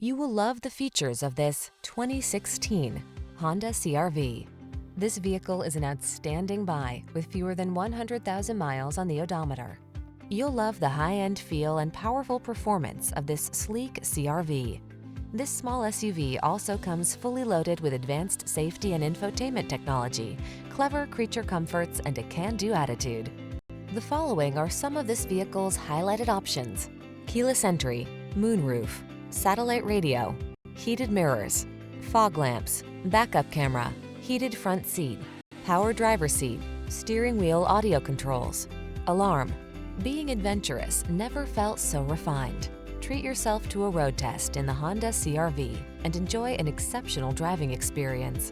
You will love the features of this 2016 Honda CR-V. This vehicle is an outstanding buy with fewer than 100,000 miles on the odometer. You'll love the high-end feel and powerful performance of this sleek CR-V. This small SUV also comes fully loaded with advanced safety and infotainment technology, clever creature comforts, and a can-do attitude. The following are some of this vehicle's highlighted options: keyless entry, moonroof, satellite radio, heated mirrors, fog lamps, backup camera, heated front seat, power driver's seat, steering wheel audio controls, alarm. Being adventurous never felt so refined. Treat yourself to a road test in the Honda CR-V and enjoy an exceptional driving experience.